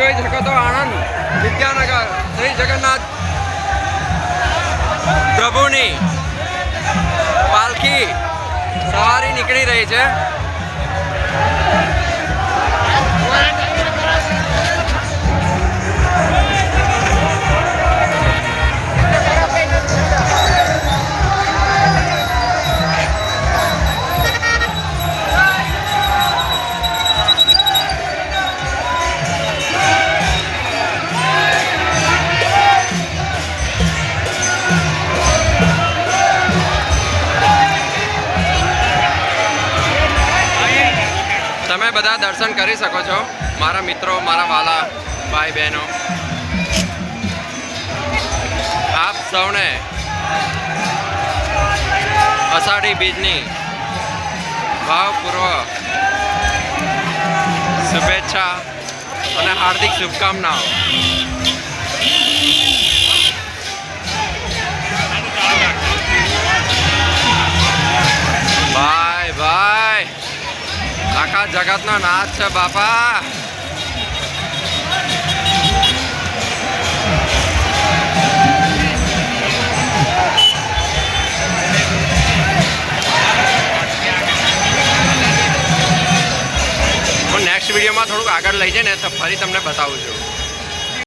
જોઈ શકો તો આણંદ વિદ્યાનગર શ્રી જગન્નાથ પ્રભુની પાલખી સવારી નીકળી રહી છે. તમે બધા દર્શન કરી શકો છો, મારા મિત્રો, મારા વાલા ભાઈ બહેનો. આપ સૌને અષાઢી બીજની ભાવપૂર્વક શુભેચ્છા અને હાર્દિક શુભકામનાઓ. ભાઈ ભાઈ, આખા જગતનો નાથ છે બાપા. હું નેક્સ્ટ વિડીયોમાં થોડુંક આગળ લઈ જઈને તો ફરી તમને બતાવું છું.